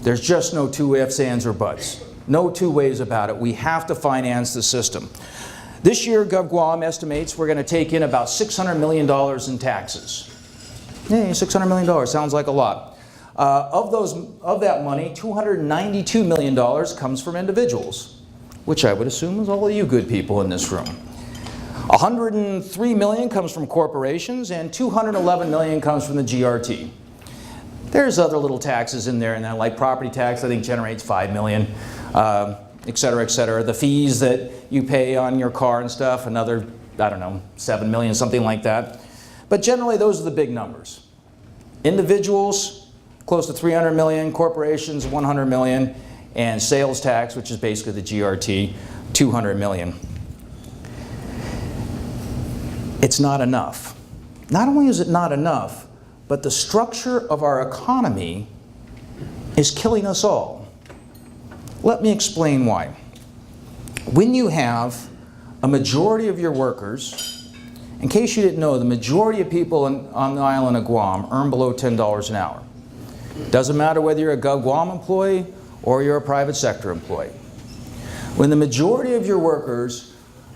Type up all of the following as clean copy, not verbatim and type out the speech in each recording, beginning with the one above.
There's just no two ifs, ands, or buts. No two ways about it. We have to finance the system. This year, GovGuam estimates we're going to take in about $600 million in taxes. Hey, $600 million sounds like a lot. Of that money, $292 million comes from individuals, which I would assume is all of you good people in this room. $103 million comes from corporations, and $211 million comes from the GRT. There's other little taxes in there, and that, like property tax, I think generates $5 million, et cetera, et cetera. The fees that you pay on your car and stuff, another, I don't know, $7 million, something like that. But generally, those are the big numbers. Individuals, close to $300 million, corporations, $100 million, and sales tax, which is basically the GRT, $200 million. It's not enough. Not only is it not enough, but the structure of our economy is killing us all. Let me explain why. When you have a majority of your workers, in case you didn't know, the majority of people on the island of Guam earn below $10 an hour. Doesn't matter whether you're a GovGuam employee or you're a private sector employee. When the majority of your workers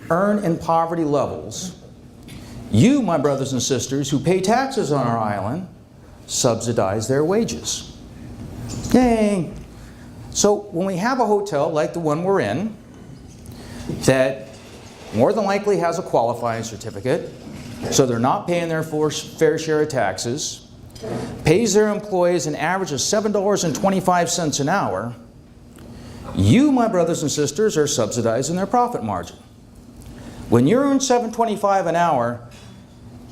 earn in poverty levels, you, my brothers and sisters, who pay taxes on our island, subsidize their wages. Yay! So when we have a hotel like the one we're in, that more than likely has a qualifying certificate, so they're not paying their fair share of taxes, pays their employees an average of $7.25 an hour, you, my brothers and sisters, are subsidizing their profit margin. When you earn $7.25 an hour,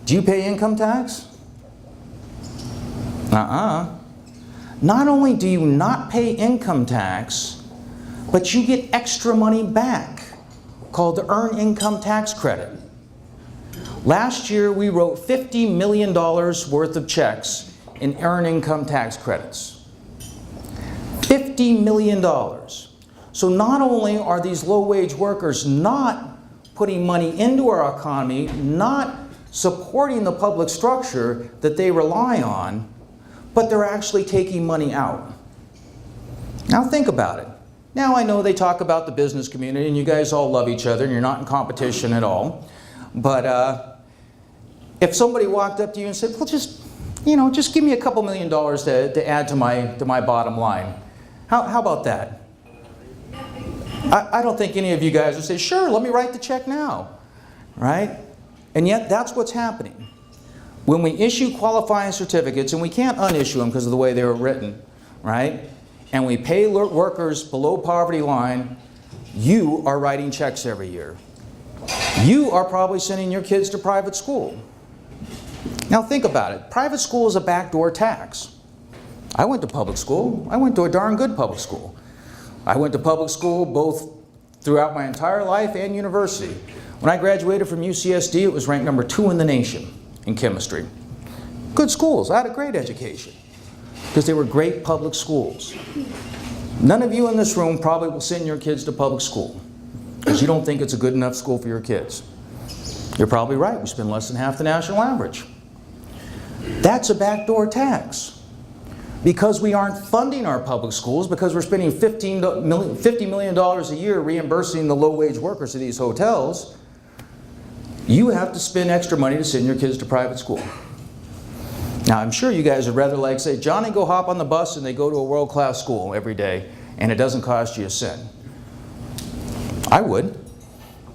do you pay income tax? Not only do you not pay income tax, but you get extra money back, called the Earned Income Tax Credit. Last year, we wrote $50 million worth of checks in Earned Income Tax Credits. $50 million. So not only are these low-wage workers not putting money into our economy, not supporting the public structure that they rely on, but they're actually taking money out. Now think about it. Now I know they talk about the business community and you guys all love each other and you're not in competition at all. But if somebody walked up to you and said, well, just give me a couple $1 million to add to my bottom line. How about that? I don't think any of you guys would say, sure, let me write the check now, right? And yet that's what's happening. When we issue qualifying certificates, and we can't unissue them because of the way they were written, right? And we pay workers below poverty line, you are writing checks every year. You are probably sending your kids to private school. Now think about it. Private school is a backdoor tax. I went to public school. I went to a darn good public school. I went to public school both throughout my entire life and university. When I graduated from UCSD, it was ranked #2 in the nation in chemistry. Good schools. I had a great education because they were great public schools. None of you in this room probably will send your kids to public school because you don't think it's a good enough school for your kids. You're probably right. We spend less than half the national average. That's a backdoor tax. Because we aren't funding our public schools, because we're spending $50 million a year reimbursing the low-wage workers of these hotels, you have to spend extra money to send your kids to private school. Now, I'm sure you guys would rather like say, Johnny, go hop on the bus and they go to a world-class school every day and it doesn't cost you a cent. I would.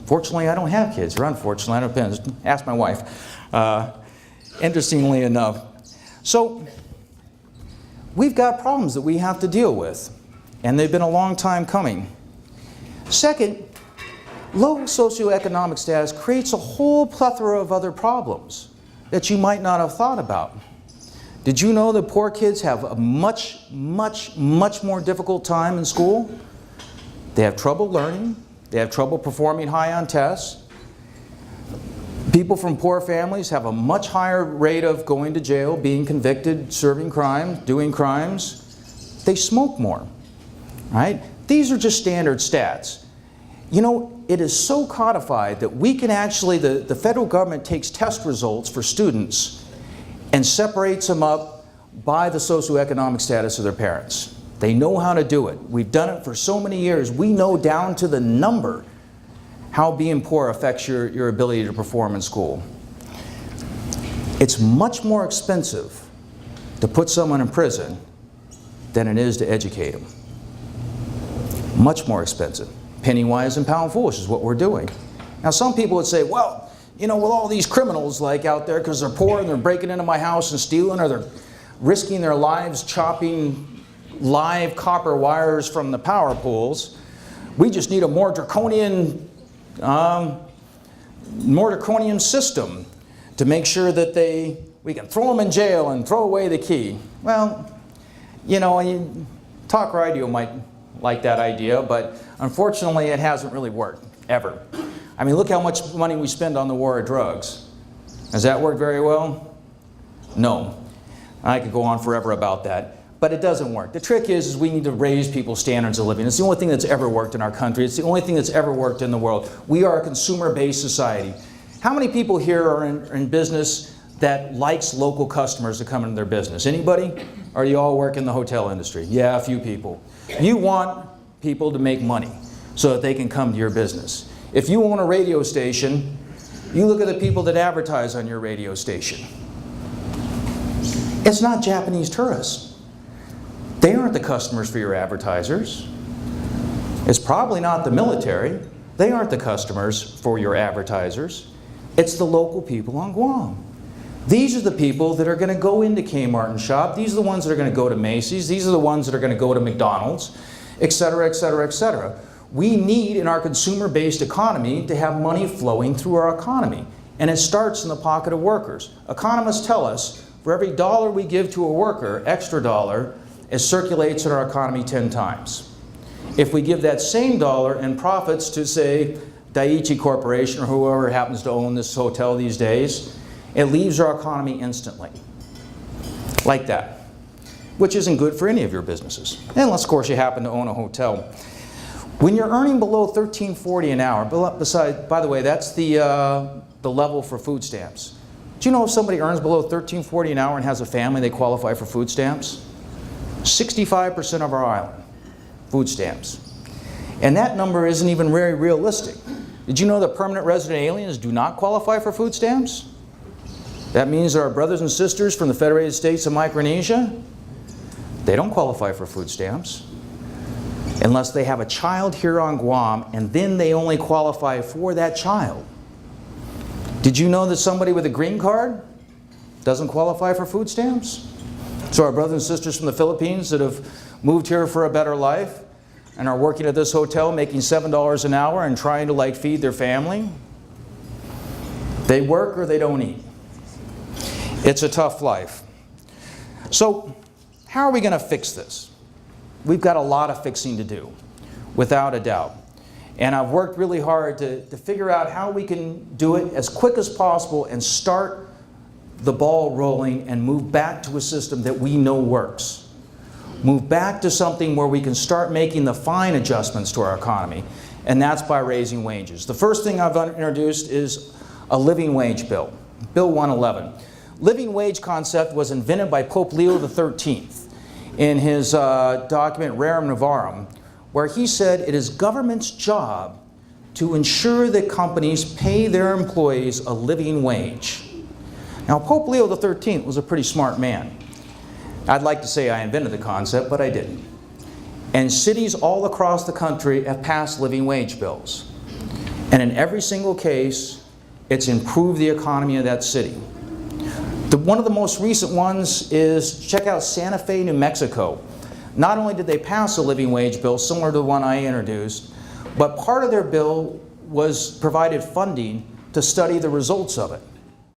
Fortunately, I don't have kids, or unfortunately, I don't know. Ask my wife. Interestingly enough. So, we've got problems that we have to deal with, and they've been a long time coming. Second, low socioeconomic status creates a whole plethora of other problems that you might not have thought about. Did you know that poor kids have a much more difficult time in school? They have trouble learning. They have trouble performing high on tests. People from poor families have a much higher rate of going to jail, being convicted, serving crimes, doing crimes. They smoke more, right? These are just standard stats. You know, it is so codified that we can actually, the federal government takes test results for students and separates them up by the socioeconomic status of their parents. They know how to do it. We've done it for so many years. We know down to the number how being poor affects your ability to perform in school. It's much more expensive to put someone in prison than it is to educate them. Much more expensive. Penny wise and pound foolish is what we're doing. Now some people would say, well, you know, with all these criminals like out there because they're poor and they're breaking into my house and stealing, or they're risking their lives chopping live copper wires from the power poles, we just need a more draconian system to make sure that we can throw them in jail and throw away the key. Well, you know, talk radio might like that idea, but unfortunately it hasn't really worked, ever. I mean, look how much money we spend on the war of drugs. Has that worked very well? No. I could go on forever about that, but it doesn't work. The trick is we need to raise people's standards of living. It's the only thing that's ever worked in our country. It's the only thing that's ever worked in the world. We are a consumer-based society. How many people here are in business that likes local customers to come into their business? Anybody? Or do you all work in the hotel industry? Yeah, a few people. You want people to make money so that they can come to your business. If you own a radio station, you look at the people that advertise on your radio station. It's not Japanese tourists. They aren't the customers for your advertisers. It's probably not the military. They aren't the customers for your advertisers. It's the local people on Guam. These are the people that are going to go into Kmart and shop. These are the ones that are going to go to Macy's. These are the ones that are going to go to McDonald's, et cetera, et cetera, et cetera. We need, in our consumer-based economy, to have money flowing through our economy. And it starts in the pocket of workers. Economists tell us for every dollar we give to a worker, extra dollar, it circulates in our economy 10 times. If we give that same dollar in profits to, say, Daiichi Corporation or whoever happens to own this hotel these days, it leaves our economy instantly. Like that. Which isn't good for any of your businesses. Unless, of course, you happen to own a hotel. When you're earning below $13.40 an hour, by the way, that's the level for food stamps. Do you know if somebody earns below $13.40 an hour and has a family, they qualify for food stamps? 65% of our island, food stamps. And that number isn't even very realistic. Did you know that permanent resident aliens do not qualify for food stamps? That means our brothers and sisters from the Federated States of Micronesia, they don't qualify for food stamps unless they have a child here on Guam, and then they only qualify for that child. Did you know that somebody with a green card doesn't qualify for food stamps? So our brothers and sisters from the Philippines that have moved here for a better life and are working at this hotel making $7 an hour and trying to feed their family, they work or they don't eat. It's a tough life. So how are we going to fix this? We've got a lot of fixing to do, without a doubt. And I've worked really hard to figure out how we can do it as quick as possible and start the ball rolling and move back to a system that we know works. Move back to something where we can start making the fine adjustments to our economy, and that's by raising wages. The first thing I've introduced is a living wage bill, Bill 111. Living wage concept was invented by Pope Leo XIII in his document Rerum Novarum, where he said it is government's job to ensure that companies pay their employees a living wage. Now, Pope Leo XIII was a pretty smart man. I'd like to say I invented the concept, but I didn't. And cities all across the country have passed living wage bills. And in every single case, it's improved the economy of that city. One of the most recent ones is, check out Santa Fe, New Mexico. Not only did they pass a living wage bill similar to the one I introduced, but part of their bill was provided funding to study the results of it.